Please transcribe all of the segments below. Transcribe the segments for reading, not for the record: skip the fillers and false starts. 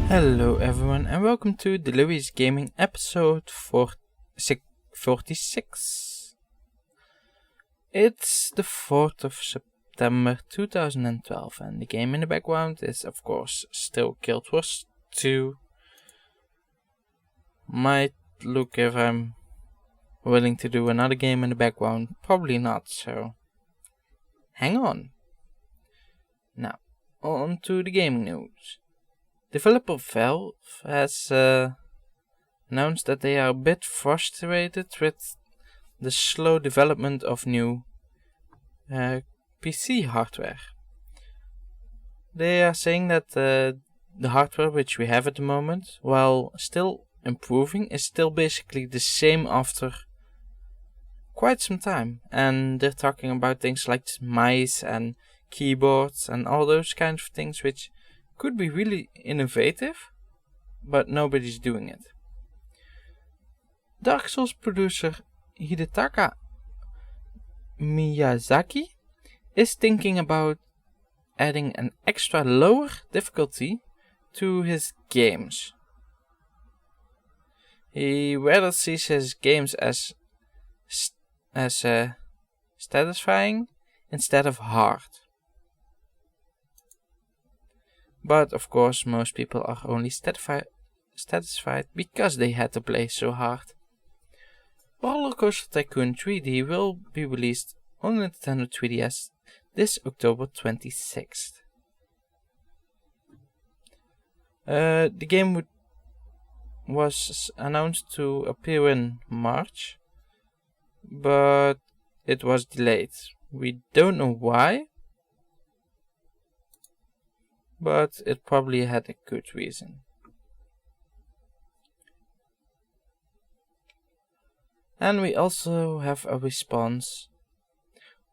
Hello everyone and welcome to Delirious Gaming episode 46. It's the 4th of September 2012 and the game in the background is of course still Guild Wars 2. Might look if I'm willing to do another game in the background, probably not, so hang on. Now, on to the gaming news. Developer Valve has announced that they are a bit frustrated with the slow development of new PC hardware. They are saying that the hardware which we have at the moment, while still improving, is still basically the same after quite some time. And they're talking about things like mice and keyboards and all those kinds of things which could be really innovative, but nobody's doing it. Dark Souls producer Hidetaka Miyazaki is thinking about adding an extra lower difficulty to his games. He rather sees his games as satisfying instead of hard. But of course most people are only satisfied because they had to play so hard. Roller Coaster Tycoon 3D will be released on Nintendo 3DS this October 26th. The game was announced to appear in March, but it was delayed. We don't know why, but it probably had a good reason. And we also have a response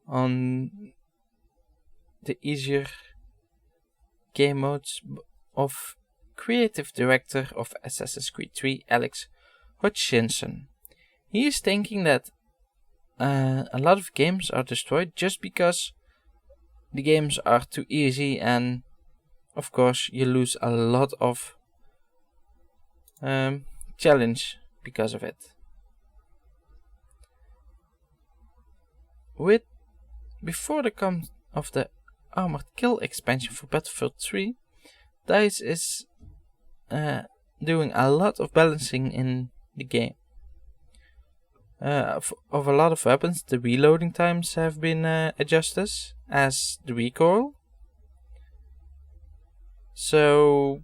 on the easier game modes of creative director of Assassin's Creed 3, Alex Hutchinson. He is thinking that a lot of games are destroyed just because the games are too easy, and of course you lose a lot of challenge because of it. Before the come of the Armored Kill expansion for Battlefield 3, DICE is doing a lot of balancing in the game. Of a lot of weapons, the reloading times have been adjusted, as the recoil. So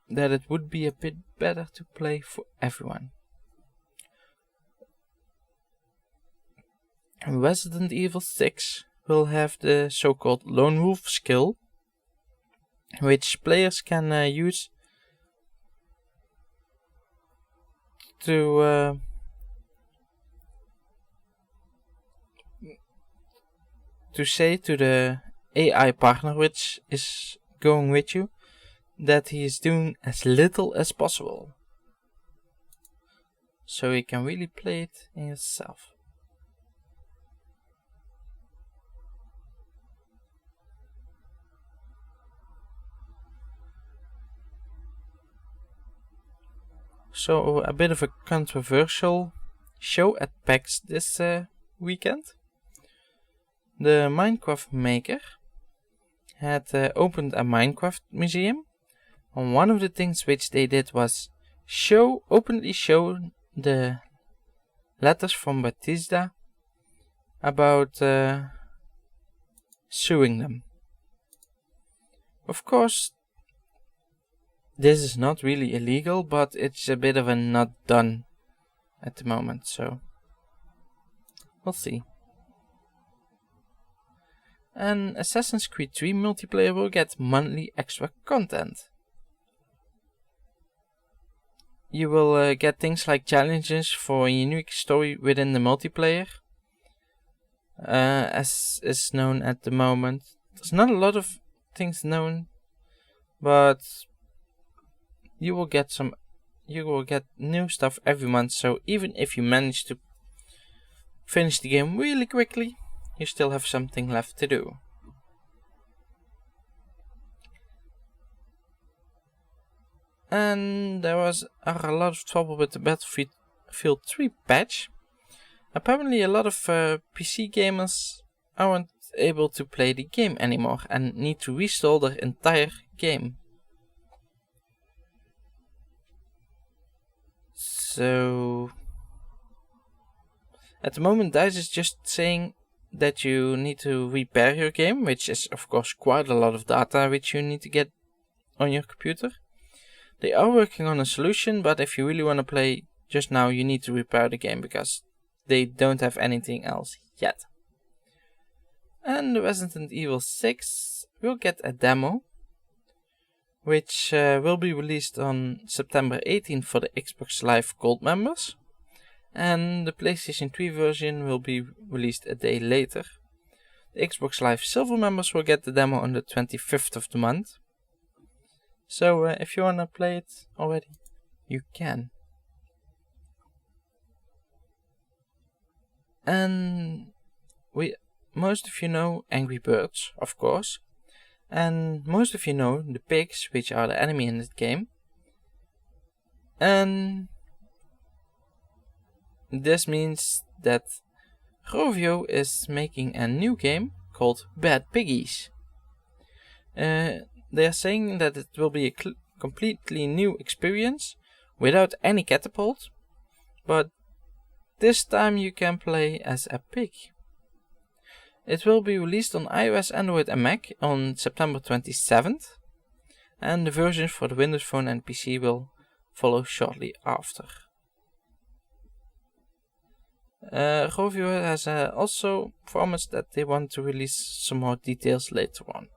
that it would be a bit better to play for everyone. Resident Evil 6 will have the so-called Lone Wolf skill, which players can use to say to the AI partner which is going with you that he is doing as little as possible, so you can really play it in yourself. So a bit of a controversial show at PAX this weekend. The Minecraft maker had opened a Minecraft museum, and one of the things which they did was openly show the letters from Bethesda about suing them. Of course, this is not really illegal, but it's a bit of a not done at the moment, so we'll see. And Assassin's Creed 3 multiplayer will get monthly extra content. You will get things like challenges for a unique story within the multiplayer, as is known at the moment. There's not a lot of things known, but you will get new stuff every month, so even if you manage to finish the game really quickly, you still have something left to do. And there was a lot of trouble with the Battlefield 3 patch. Apparently a lot of PC gamers aren't able to play the game anymore and need to restore their entire game. So at the moment DICE is just saying that you need to repair your game, which is of course quite a lot of data which you need to get on your computer. They are working on a solution, but if you really want to play just now, you need to repair the game because they don't have anything else yet. And Resident Evil 6 will get a demo, which will be released on September 18th for the Xbox Live Gold members. And the PlayStation 3 version will be released a day later. The Xbox Live Silver members will get the demo on the 25th of the month. So if you wanna play it already, you can. And most of you know Angry Birds, of course. And most of you know the pigs, which are the enemy in this game. And this means that Rovio is making a new game called Bad Piggies. They are saying that it will be a completely new experience without any catapult, but this time you can play as a pig. It will be released on iOS, Android and Mac on September 27th, and the versions for the Windows Phone and PC will follow shortly after. Rovio has also promised that they want to release some more details later on.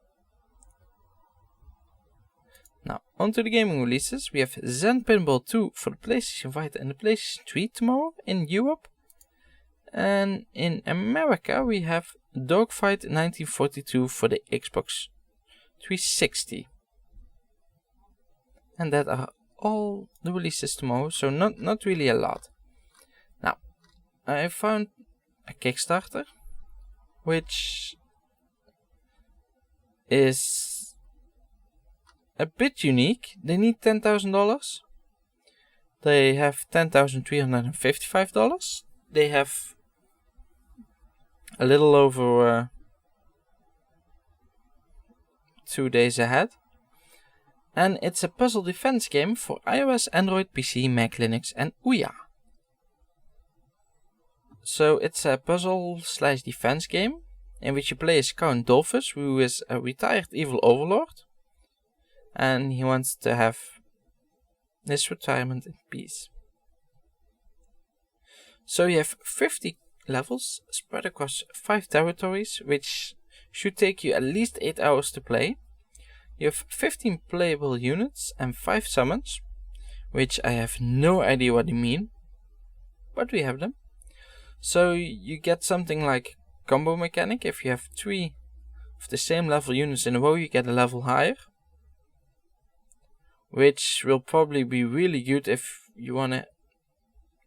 Now, onto the gaming releases. We have Zen Pinball 2 for the PlayStation Vita and the PlayStation 3 tomorrow in Europe. And in America we have Dogfight 1942 for the Xbox 360. And that are all the releases tomorrow, so not really a lot. Now, I found a Kickstarter, which is a bit unique. They need $10,000. They have $10,355. They have a little over 2 days ahead. And it's a puzzle defense game for iOS, Android, PC, Mac, Linux and Ouya. So it's a puzzle / defense game in which you play as Count Dolphus, who is a retired evil overlord. And he wants to have his retirement in peace. So you have 50 levels spread across 5 territories, which should take you at least 8 hours to play. You have 15 playable units and 5 summons, which I have no idea what they mean, but we have them. So you get something like combo mechanic. If you have 3 of the same level units in a row, you get a level higher, which will probably be really good if you want to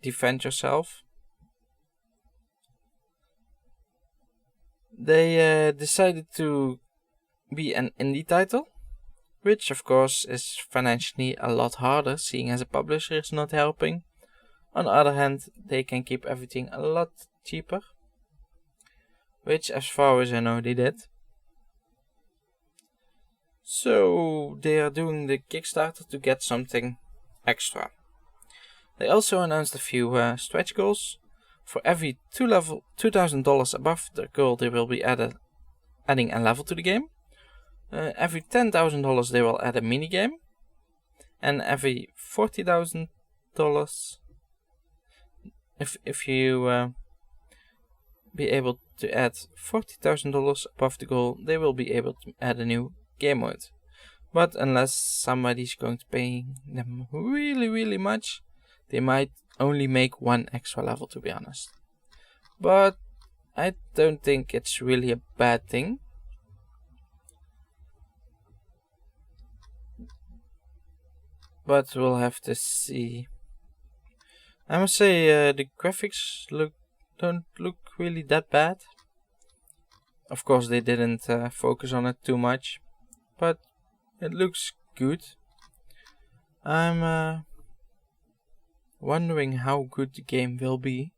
defend yourself. They decided to be an indie title, which of course is financially a lot harder, seeing as a publisher is not helping. On the other hand, they can keep everything a lot cheaper, which as far as I know they did. So they are doing the Kickstarter to get something extra. They also announced a few stretch goals. For every $2,000 above the goal, they will be adding a level to the game. Every $10,000 they will add a mini game. And every $40,000, if you be able to add $40,000 above the goal, they will be able to add a new game mode. But unless somebody's going to pay them really much, they might only make one extra level, to be honest. But I don't think it's really a bad thing. But we'll have to see. I must say the graphics don't look really that bad. Of course they didn't focus on it too much, but it looks good. I'm wondering how good the game will be,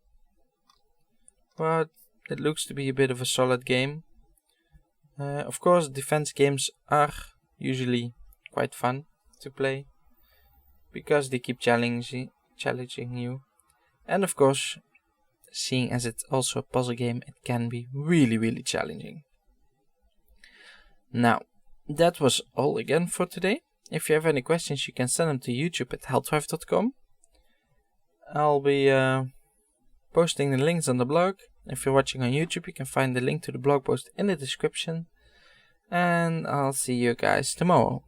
but it looks to be a bit of a solid game. Of course, defense games are usually quite fun to play because they keep challenging you, and of course, seeing as it's also a puzzle game, it can be really challenging. Now, that was all again for today. If you have any questions, you can send them to YouTube at helpdrive.com. I'll be posting the links on the blog. If you're watching on YouTube, you can find the link to the blog post in the description. And I'll see you guys tomorrow.